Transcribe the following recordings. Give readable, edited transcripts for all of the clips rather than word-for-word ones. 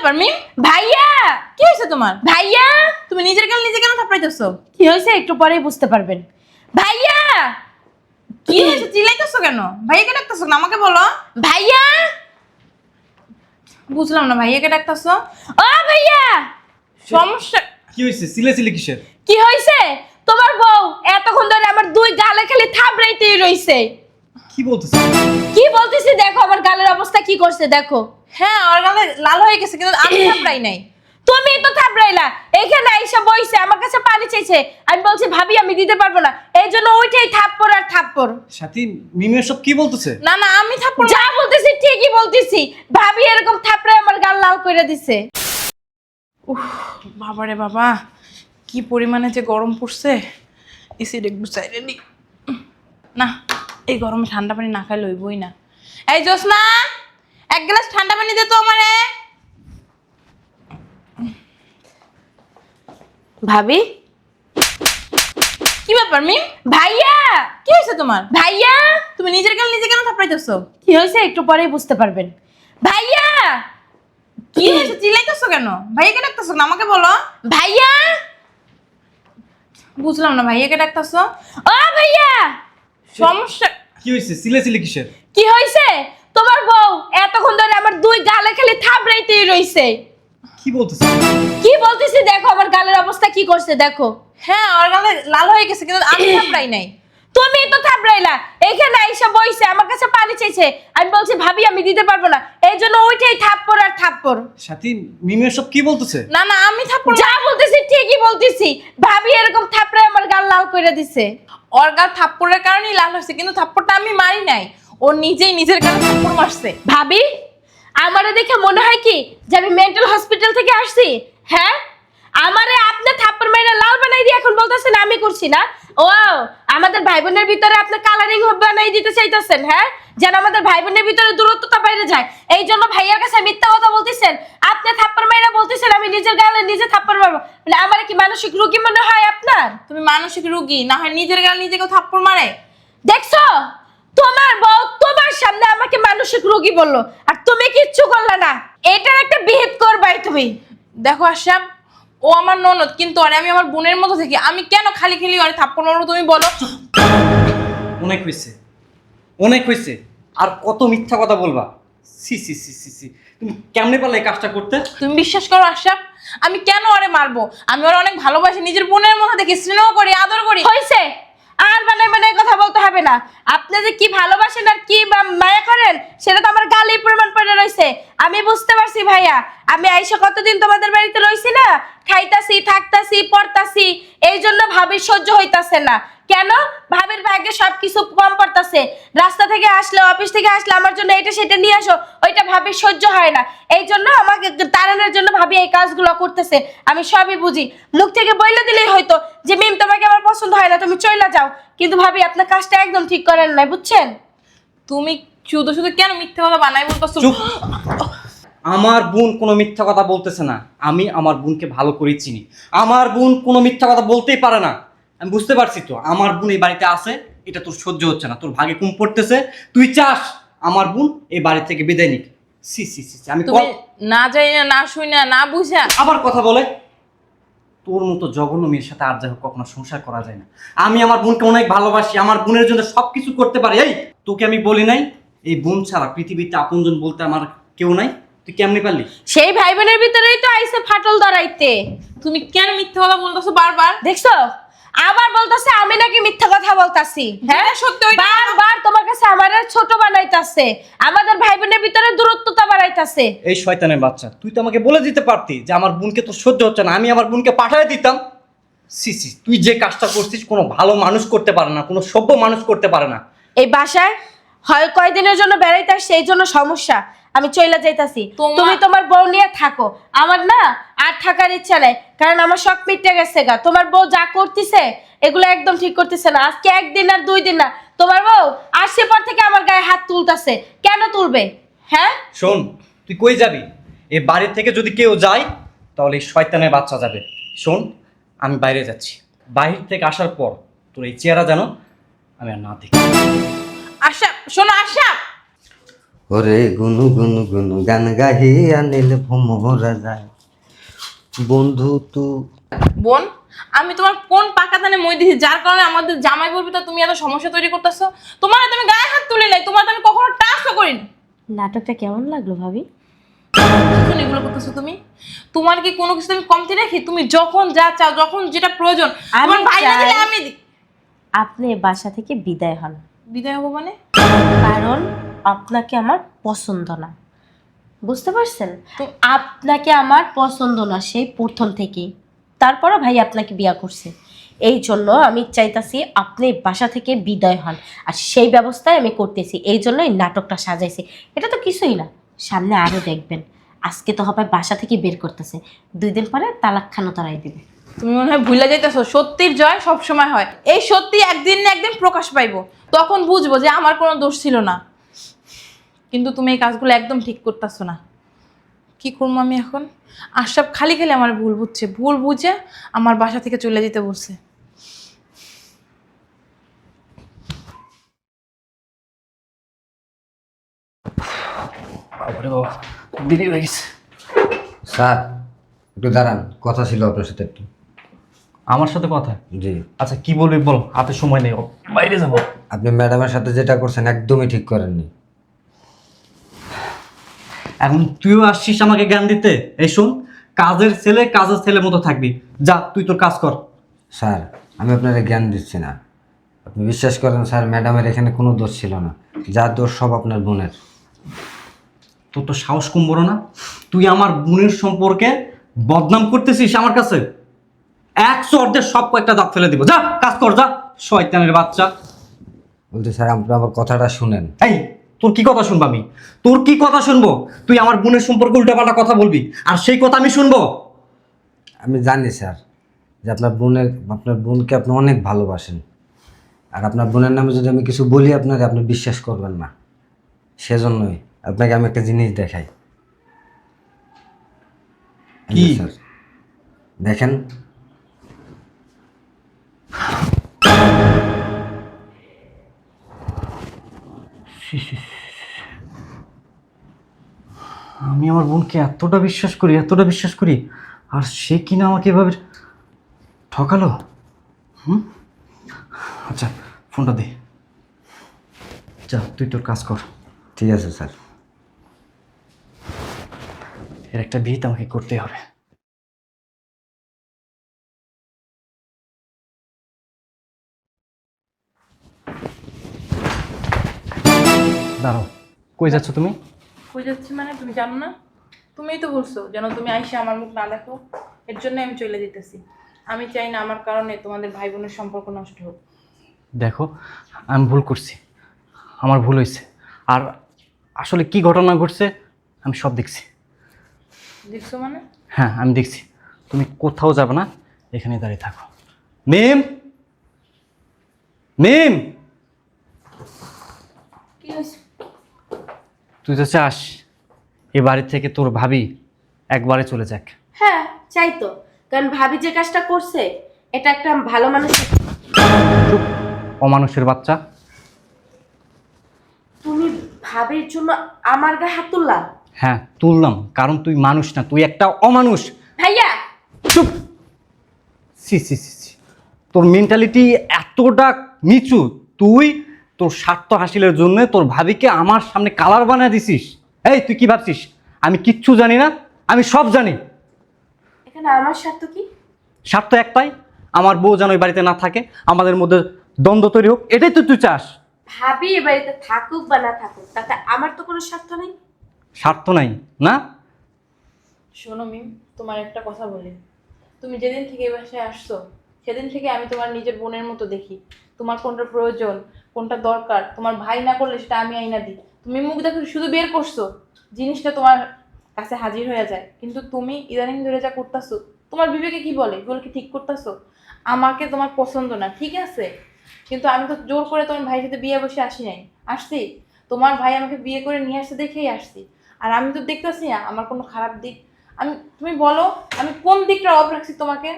ব্যাপার মিম? ভাইয়া কি হয়েছে তোমার? ভাইয়া তুমি নিজের গাল নিজে কেন থাপড়াইতেছো? কি হয়েছে একটু পরেই বুঝতে পারবেন। ভাইয়া কি হয়েছে? চিল্লাইতেছো কেন? ভাইয়াকে ডাকতেছো না, আমাকে বলো। ভাইয়া বুঝলাম না, ভাইয়াকে ডাকতেছো? ও ভাইয়া সমস্যা কি হয়েছে? চিল্লাচিল্লি কিসের? কি হয়েছে? তোমার বউ এতক্ষণ ধরে আমার দুই গালে খালি থাপড়াইতেই রইছে। কি বলতেছিস? কি বলতেছি দেখো আমার গালের অবস্থা কি করছে দেখো। হ্যাঁ ওর গালে লাল হয়ে গেছে কিন্তু আমি থাপড়াই নাই। তুমি তো থাপড়াইলা, এইখানে আইসা বইছে আমার কাছে পানি চাইছে, আমি বলছি ভাবি আমি দিতে পারবো না, এই জন্য ওইটাই থাপ্পড় আর থাপ্পড়। সাথী মিমি সব কি বলতেছে? না না আমি থাপ্পড় যা বলতেছি ঠিকই বলতেছি, ভাবি এরকম থাপড়ায় আমার গাল লাল করে দিছে। উফ বাবারে বাবা, কি পরিমাণে যে গরম পড়ছে, এসিড একটু চাইলে নি না, এই গরমে ঠান্ডা পানি না খাই লইবই না। এই জোসনা এক গ্লাস ঠান্ডা পানি দে তো আমারে। ভাবি কি ব্যাপার মিম? ভাইয়া কি হয়েছে তোমার? ভাইয়া তুমি নিজের গাল নিজে কেন থাপড়াইতেছো? কি হয়েছে একটু পরেই বুঝতে পারবেন। ভাইয়া কি হয়েছে? চিল্লাইতেছো কেন? ভাইয়াকে ডাকতেছো না, আমাকে বলো। ভাইয়া বুঝলাম না, ভাইয়াকে ডাকতেছো? ও ভাইয়া সমস্যা কি হয়েছে? চিল্লাচিল্লি কিসের? কি হয়েছে? তোমার বউ এতক্ষণ ধরে আমার দুই গালে খালি থাপড়াইতেই রইছে। কি বলতেছিস? কি বলতেছি দেখো আমার গালের অবস্থা কি করছে দেখো। হ্যাঁ ওর গালে লাল হয়ে গেছে কিন্তু আমি থাপড়াই নাই। তুমি তো থাপড়াইলা, এইখানে আইসা বইছে আমার কাছে পানি চাইছে, আমি বলছি ভাবি আমি দিতে পারবো না, এই জন্য ওইটাই থাপ্পড় আর থাপ্পড়। সাথী মিমি সব কি বলতেছে? না না আমি থাপ্পড় যা বলতেছি ঠিকই বলতেছি, ভাবি এরকম থাপড়ায় আমার গাল লাল করে দিছে। ওর গাল থাপ্পড়ের কারণেই লাল হয়েছে কিন্তু থাপ্পড়টা আমি মারি নাই, ও নিজেই নিজের গালে থাপ্পড় মারছে। ভাবি আমারে দেখে মনে হয় কি যে আমি মেন্টাল হসপিটাল থেকে আসছি? হ্যাঁ আমারে আপনি থাপ্পড় মাইরা লাল বানাই দিয়ে এখন বলতেছেন আমি করছি না? ও আমাদের ভাই বোনের ভিতরে আপনি কালারিং বানাই দিতে চাইতেছেন, হ্যাঁ যেন আমাদের ভাই বোনের ভিতরে দূরত্বটা বাইরে যায়, এই জন্য ভাইয়ার কাছে মিথ্যা কথা বলতেছেন। আপনি থাপ্পড় মাইরা বলতেছেন আমি নিজের গালে নিজে থাপ্পড় মারবো, মানে আমার কি মানসিক রোগী মনে হয় আপনার? তুমি মানসিক রোগী না হয় নিজের গালে নিজে কেউ থাপ্পড় মারে? দেখছো তোমার বউ তোমার সামনে আমাকে মানসিক রোগী বললো আর তুমি কিচ্ছু করলে না, এটার একটা বিহিত করবাই তুমি। দেখো আশাম ও আমার ননদ কিন্তু আরে আমি আমার বোনের মতো থেকে আমি কেন খালি খালি আরে থাপ্পড় মারবো তুমি বলো। অনেক হয়েছে, অনেক হয়েছে। আর কত মিথ্যা কথা বলবা? সি সি সি সি সি, তুমি কেমনে পারলে এই কাজটা করতে? তুমি বিশ্বাস করো আশরাফ আমি কেন আরে মারবো, আমি ওর অনেক ভালোবাসি, নিজের বোনের মতো দেখি, স্নেহ করি, আদর করি। হইছে আর বানায় কথা বলতে হবে না, আপনি যে কি ভালোবাসেন আর কি মায়া করেন সেটা তো আমার গালেই প্রমাণ করে রইছে। আমি বুঝতে পারছি ভাইয়া, আমি আইসা কতদিন তোমাদের বাড়িতে রইছি না, খাইতাছি থাকতাছি পড়তাছি, এই জন্য ভাবির সহ্য হইতাছে না। কেন? ভাবির ভাগ্যে সবকিছু কম পড়তাছে, রাস্তা থেকে আসলে অফিস থেকে আসলে আমার জন্য এটা সেটা নিয়ে আসো, ওইটা ভাবির সহ্য হয় না, এই জন্য আমাকে তাড়ানোর জন্য ভাবি এই কাজগুলো করতেছে। আমি সবই বুঝি, মুখ থেকে বইলে দিলেই হয়তো যে মিম তোমাকে আমার পছন্দ হয় না তুমি চলে যাও, কিন্তু ভাবি আপনার কাজটা একদম ঠিক করেন না, বুঝছেন? তুমি শুধু শুধু কেন মিথ্যা কথা বানাই বলতেছো? চুপ। আমার বোন কোনো মিথ্যা কথা বলতেছে না, আমি আমার বোনকে ভালো করে চিনি। আমার বোন কোনো মিথ্যা কথা বলতেই পারে না। আমি বুঝতে পারছি তো আমার বোন এই বাড়িতে আছে, এটা তোর সহ্য হচ্ছে না, তোর ভাগে কম পড়তেছে, তুই চাস আমার বোন এই বাড়ি থেকে বিদায় নিক। সি সি সি সি, আমি তুমি না যাই না না শুই না না বুঝা আবার কথা বলে। তোর মতো জঘন্য মেয়ের সাথে আর যাই হোক কখনো সংসার করা যায় না। আমি আমার বোনকে অনেক ভালোবাসি, আমার বোনের জন্য সবকিছু করতে পারি। এই তোকে আমি বলি নাই এই বোন ছাড়া পৃথিবীতে আপনজন বলতে আমার কেউ নাই? তুই কেমনে পারলি? সেই ভাই বোনের ভিতরেই তো আইছে ফাটল ধরাইতে। তুমি কেন মিথ্যা কথা বলতেছো বারবার? দেখছো আবার বলতেছে আমি নাকি মিথ্যা কথা বলতাছি। হ্যাঁ সত্যি ওই বারবার তোমার কাছে আমারে ছোট বানাইতাছে, আমাদের ভাই বোনের ভিতরে দূরত্বটা বাড়াইতাছে। এই শয়তানের বাচ্চা, তুই তো আমাকে বলে দিতে পারতি যে আমার বোনকে তোর সহ্য হচ্ছে না, আমি আমার বোনকে পাঠিয়ে দিতাম। সি সি, তুই যে কাজটা করছিস কোনো ভালো মানুষ করতে পারে না, কোনো সভ্য মানুষ করতে পারে না। এই বাসায় হয় কয়দিনের জন্য বেড়াইতে আসছে এই জন্য সমস্যা, আমি চইলা যাইতাছি, তুমি তোমার বউ নিয়ে থাকো, আমার না আর থাকার ইচ্ছা নাই, কারণ আমার শখ মিটে গেছে গা। তোমার বউ যা করতেছে এগুলো একদম ঠিক করতেছে না, আজকে একদিন আর 2 দিন না, তোমার বউ আসছে পর থেকে আমার গায়ে হাত তুলতাছে, কেন তুলবে? হ্যাঁ শোন, তুই কই যাবি? এই বাড়ি থেকে যদি কেউ যায় তাহলে এই শয়তানের বাচ্চা যাবে। শোন, আমি বাইরে যাচ্ছি, বাইরে থেকে আসার পর তোর এই চেহারা যেন আমি আর না দেখি। আশা শোনো আশা। ওরে গুনু গুনু গুনু গান গাহিয়া নীল ভোমরা যায় বন্ধু তু। বোন, আমি তোমার কোন পাকা ধানে মই দিছি যার কারণে আমাদের জামাই বলবি তো তুমি এত সমস্যা তৈরি করতেছো? তোমার তুমি গায়ে হাত তুলি নাই, তোমার আমি কখনো টাচও করিনি। নাটকটা কেমন লাগলো ভাবি? এখন এগুলো করতেছো তুমি? তোমার কি কোনো কিছু আমি কমতি রাখি? তুমি যখন যা চাও, যখন যেটা প্রয়োজন, আমার ভাই না দিলে আমি আপনি বাসা থেকে বিদায় হন। বিদায় হবো মানে? কারণ আপনাকে আমার পছন্দ না, বুঝতে পারছেন? তো আপনাকে আমার পছন্দ না সেই প্রথম থেকেই, তারপরও ভাই আপনাকে বিয়া করছে, এই জন্য আমি চাইতাছি আপনি বাসা থেকে বিদায় হন। আর সেই ব্যবস্থায় আমি করতেছি, এই জন্যই নাটকটা সাজাইছি। এটা তো কিছুই না, সামনে আরও দেখবেন। আজকে তো হবে বাসা থেকে বের করতেছে, 2 দিন পরে তালাক খানো তারাই দিবে। তুমি মনে হয় ভুলে যাইতেছো, সত্যির জয় সব সময় হয়। এই সত্যি একদিন না একদিন প্রকাশ পাইবো, তখন বুঝবো যে আমার কোনো দোষ ছিল না। কিন্তু তুমি এই কাজগুলো একদম ঠিক করতেছো না। কি করবো আমি এখন? আশরাফ খালি খালি আমার ভুল বুঝছে, ভুল বুঝে আমার বাসা থেকে চলে যেতে বলছে। বাবারে বাবা, দেরি হয়ে গেছে। স্যার একটু দাঁড়ান, কথা ছিল আপনার সাথে একটু। আমার সাথে কথা? জি। আচ্ছা কি বলবি বল, হাতে সময় নেই, বাইরে যাবো। আপনি ম্যাডামের সাথে যেটা করছেন একদমই ঠিক করেননি। এখন তুইও আসছিস আমাকে জ্ঞান দিতে? এই শোন, কাজের ছেলে মতো থাকবি। যা, তুই তোর কাজ কর। স্যার আমি আপনার জ্ঞান দিচ্ছি না, আপনি বিশ্বাস করেন স্যার, ম্যাডামের এখানে কোনো দোষ ছিল না, যা দোষ সব আপনার বোনের। তোর তো সাহস কম বড় না? তুই আমার বোনের সম্পর্কে বদনাম করতেছিস আমার কাছে? 100 অর্ধেক সব কয়েকটা দাঁত ফেলে দিব। যা কাজ কর, যা শয়তানের বাচ্চা। বলছি স্যার আপনি আমার কথাটা শুনেন। এই, তোর কি কথা শুনবো আমি? তোর কি কথা শুনবো? তুই আমার বোনের সম্পর্কে উল্টাপাল্টা কথা বলবি, আর সেই কথা আমি শুনবো? আমি জানি স্যার যে আপনার বোনকে আপনি অনেক ভালোবাসেন, আর আপনার বোনের নামে যদি আমি কিছু বলি আপনাকে, আপনি বিশ্বাস করবেন না। সেজন্যই আপনাকে আমি একটা জিনিস দেখাই। এই যে কি? স্যার দেখেন, আমি আমার বোনকে এতটা বিশ্বাস করি, আর সে কিনা আমাকে এভাবে ঠকালো। আচ্ছা, ফোনটা দে। যা, তুই তোর কাজ কর। ঠিক আছে স্যার। এর একটা বিহিত আমাকে করতেই হবে। দাঁড়াও, কই যাচ্ছ তুমি? কই যাচ্ছি মানে? তুমি জানো না? তুমিই তো বলছো যেন তুমি আইসা আমার মুখ না দেখো, এর জন্য আমি চলে যেতেছি। আমি চাই না আমার কারণে তোমাদের ভাই বোনের সম্পর্ক নষ্ট হোক। দেখো, আমি ভুল করছি, আমার ভুল হয়েছে। আর আসলে কি ঘটনা ঘটছে আমি সব দেখছি। দেখছো মানে? হ্যাঁ, আমি দেখছি। তুমি কোথাও যাবে না, এখানে দাঁড়িয়ে থাকো। মিম, মিম, কি হয়েছে? তুই তো চাস এ বাড়ি থেকে তোর ভাবি একবারে চলে যাক। হ্যাঁ চাই তো, কারণ ভাবি যে কাজটা করছে এটা একটা ভালো মানুষ। চুপ, অমানুষের বাচ্চা। তুমি ভাবির জন্য আমার গায়ে হাত তুললা? হ্যাঁ তুললাম, কারণ তুই মানুষ না, তুই একটা অমানুষ। ভাইয়া চুপ। সি সি সি সি, তোর মেন্টালিটি এতটা নিচু, তুই তোর স্বার্থ হাসিলের জন্য তোর ভাবিকে আমার সামনে কালার বানিয়ে দিছিস। এই তুই কি ভাবছিস আমি কিচ্ছু জানি না? আমি সব জানি। এখানে আমার স্বার্থ কি? স্বার্থ একটাই, আমার বউ যেন এই বাড়িতে না থাকে, আমাদের মধ্যে দ্বন্দ্ব তৈরি হোক, এটাই তো তুই চাস। ভাবি এ বাড়িতে থাকুক বা না থাকুক তাতে আমার তো কোনো স্বার্থ নেই। স্বার্থ নাই না? শোনো মিম, তোমার একটা কথা বলি। তুমি যেদিন থেকে এই বাসায় আসছো সেদিন থেকে আমি তোমার নিজের বোনের মতো দেখি। তোমার কোনটা প্রয়োজন, কোনটা দরকার, তোমার ভাই না করলে সেটা আমি আইনা দিই। তুমি মুখ দেখো শুধু বের করছো, জিনিসটা তোমার কাছে হাজির হয়ে যায়। কিন্তু তুমি ইদানিং ধরে যা করতেছো, তোমার বিবেকে কি বলে? এগুলো কি ঠিক করতেছো? আমাকে তোমার পছন্দ না, ঠিক আছে, কিন্তু আমি তো জোর করে তোমার ভাইয়ের সাথে বিয়ে বসে আসি নাই। আসছি, তোমার ভাই আমাকে বিয়ে করে নিয়ে আসতে দেখেই আসছি। আর আমি তো দেখতেছি না আমার কোনো খারাপ দিক। তুমি বলো, আমি কোন দিকটা অফ রাখছি তোমাকে?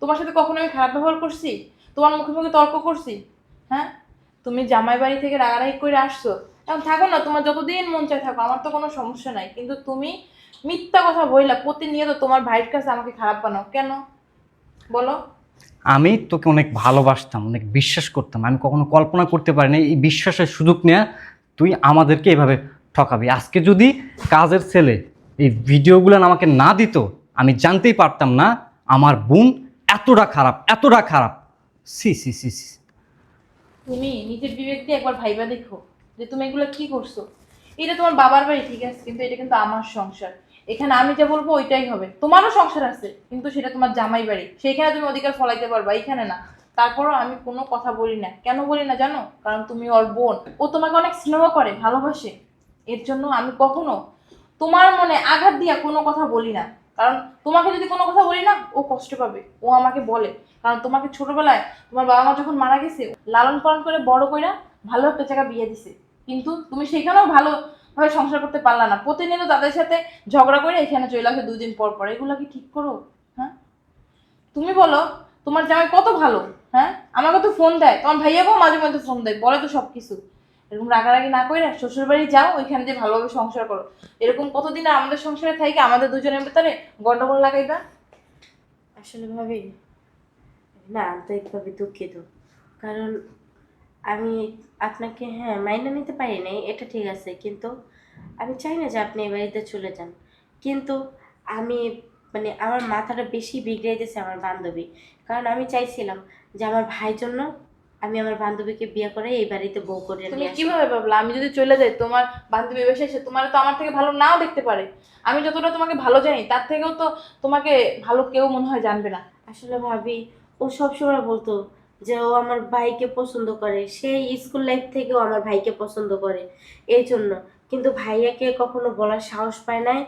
তোমার সাথে কখনো আমি খারাপ ব্যবহার করছি? তোমার মুখে মুখে তর্ক করছি? হ্যাঁ, তুমি জামাই বাড়ি থেকে রাগারাগি করে আসছো, এখন থাকো না, তোমার যতদিন মন চায় থাকো, আমার তো কোনো সমস্যা নাই। কিন্তু তুমি মিথ্যা কথা বইলা প্রতিনিয়ত তোমার ভাইয়ের কাছে আমাকে খারাপ বানাও কেন বলো? আমি তোকে অনেক ভালোবাসতাম, অনেক বিশ্বাস করতাম, আমি কখনো কল্পনা করতে পারিনি এই বিশ্বাসের সুযোগ নেয়া তুই আমাদেরকে এভাবে ঠকাবি। আজকে যদি কাজের ছেলে এই ভিডিওগুলো আমাকে না দিত, আমি জানতেই পারতাম না আমার বোন এতটা খারাপ, এতটা খারাপ। সি সি সি সি। তুমি নিজের বিবেক দিয়ে একবার ভাইবা দেখো যে তুমি এগুলো কি করছো। এটা তোমার বাবার বাড়ি ঠিক আছে, কিন্তু এটা কিন্তু আমার সংসার। এখানে আমি যা বলবো ওইটাই হবে। তোমারও সংসার আছে, কিন্তু সেটা তোমার জামাই বাড়ি, সেইখানে তুমি অধিকার ফলাইতে পারবা, এইখানে না। তারপরও আমি কোনো কথা বলি না। কেন বলি না জানো? কারণ তুমি ওর বোন, ও তোমাকে অনেক স্নেহ করে, ভালোবাসে। এর জন্য আমি কখনো তোমার মনে আঘাত দিয়া কোনো কথা বলি না। কারণ তোমাকে যদি কোনো কথা বলি না, ও কষ্ট পাবে। ও আমাকে বলে, কারণ তোমাকে ছোটবেলায় তোমার বাবা মা যখন মারা গেছে, লালন পালন করে বড় কইরা ভালো একটা জায়গা বিয়ে দিছে, কিন্তু তুমি সেখানেও ভালোভাবে সংসার করতে পারলা না। প্রতিনিয়ত তাদের সাথে ঝগড়া করে এখানে চলে আসে 2 দিন পর পর। এগুলো কি ঠিক করো? হ্যাঁ, তুমি বলো, তোমার জামাই কত ভালো। হ্যাঁ, আমাকে তো ফোন দেয়, তোমার ভাইয়াকেও মাঝে মধ্যে ফোন দেয়, বলে তো সবকিছু। এরকম রাগারাগি না করে শ্বশুর বাড়ি যাও, ওইখানে যে ভালোভাবে সংসার করো। এরকম কতদিন আর আমাদের সংসারে থাকি আমাদের দুজনের ভেতরে গন্ডগোল লাগাইবা? আসলে ভাবি না, আন্তরিকভাবে দুঃখিত। কারণ আমি আপনাকে হ্যাঁ মাইনে নিতে পারি নাই, এটা ঠিক আছে, কিন্তু আমি চাই না যে আপনি এই বাড়িতে চলে যান। কিন্তু আমি মানে আমার মাথাটা বেশি বিগড়ে দিয়েছে আমার বান্ধবী। কারণ আমি চাইছিলাম যে আমার ভাইয়ের জন্য আমি আমার বান্ধবীকে বিয়ে করে এই বাড়িতে বউ করে তুমি নিয়ে আসি। কিভাবে ভাবলা আমি যদি চলে যাই তোমার বান্ধবী এসে এসে তোমার তো আমার থেকে ভালো নাও দেখতে পারে? আমি যতটা তোমাকে ভালো জানি তার থেকেও তো তোমাকে ভালো কেউ মনে হয় জানবে না। আসলে ভাবি ও সবসময় বলতো যে ও আমার ভাইকে পছন্দ করে, সেই স্কুল লাইফ থেকেও আমার ভাইকে পছন্দ করে, এই জন্য। কিন্তু ভাইয়াকে কখনো বলার সাহস পায় নাই,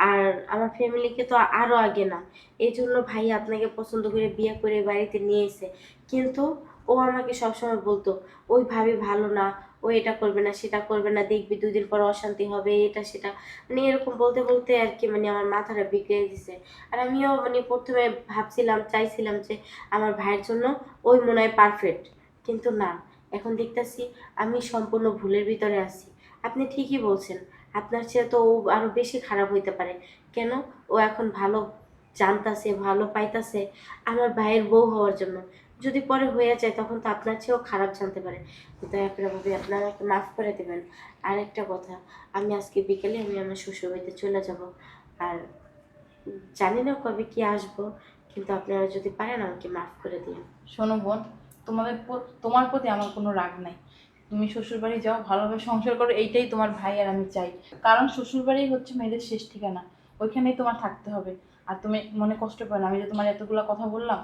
আর আমার ফ্যামিলিকে তো আরো আগে না। এই জন্য ভাই আপনাকে পছন্দ করে বিয়ে করে বাড়িতে নিয়ে এসে। কিন্তু ও আমাকে সবসময় বলতো ওই ভাবি ভালো না, ও এটা করবে না সেটা করবে না, দেখবি 2 দিন পর অশান্তি হবে, এটা সেটা। মানে এরকম বলতে বলতে আর কি মানে আমার মাথাটা বিগড়ে দিছে। আর আমিও মানে প্রথমে ভাবছিলাম চাইছিলাম যে আমার ভাইয়ের জন্য ওই মনে হয় পারফেক্ট, কিন্তু না, এখন দেখতেছি আমি সম্পূর্ণ ভুলের ভিতরে আছি। আপনি ঠিকই বলছেন, আপনার চেয়ে তো ও আরো বেশি খারাপ হইতে পারে। কেন? ও এখন ভালো জানতাছে, ভালো পাইতাছে আমার ভাইয়ের বউ হওয়ার জন্য। যদি পরে হয়ে যায় তখন তো আপনার চেয়েও খারাপ জানতে পারে। দয়া করে ভাবি আপনি আমাকে মাফ করে দেবেন। আর একটা কথা, আমি আজকে বিকেলে আমি আমার শ্বশুর বাড়িতে চলে যাব। আর জানি না কবে কি আসবো, কিন্তু আপনারা যদি পারেন আমাকে মাফ করে দিন। শোনো বোন, তোমার প্রতি আমার কোনো রাগ নাই। তুমি শ্বশুর বাড়ি যাও, ভালোভাবে সংসার করো, এইটাই তোমার ভাই আর আমি চাই। কারণ শ্বশুর বাড়ি হচ্ছে মেয়েদের শেষ ঠিকানা, ওইখানেই তোমার থাকতে হবে। আর তুমি মনে কষ্ট পাও না, আমি যে তোমার এতগুলা কথা বললাম,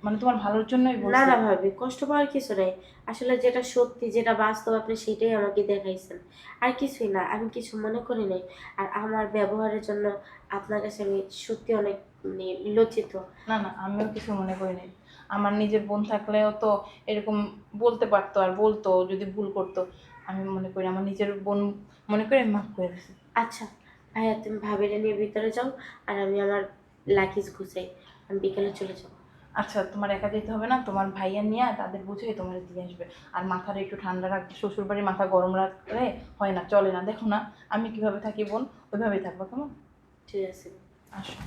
মানে তোমার ভালোর জন্যই না বলছি। না ভাবি, কষ্ট পাওয়ার কিছু নেই। আসলে যেটা সত্যি, যেটা বাস্তব, আপনি সেটাই আমাকে দেখাইছেন। আর কিছুই না, আমি কিছু মনে করি নাই। আর আমার ব্যবহারের জন্য আপনার কাছে আমি সত্যি অনেক মানে লজ্জিত। না না, আমিও কিছু মনে করি নাই। আমার নিজের বোন থাকলেও তো এরকম বলতে পারতো, আর বলতো যদি ভুল করতো। আমি মনে করি আমার নিজের বোন মনে করে আমি মাফ করে দিছি। আচ্ছা ভাইয়া, তুমি ভাবিরে নিয়ে ভিতরে যাও, আর আমি আমার লাগেজ গুছাই, আমি বিকেলে চলে যাবো। আচ্ছা, তোমার একা যেতে হবে না, তোমার ভাইয়া নিয়ে তাদের বুঝিয়ে তোমার দিয়ে আসবে। আর মাথাটা একটু ঠান্ডা রাখবে, শ্বশুর বাড়ির মাথা গরম রাখলে হয় না, চলে না। দেখো না আমি কিভাবে থাকি বোন, ওইভাবেই থাকবো, কেমন? ঠিক আছে। আসো।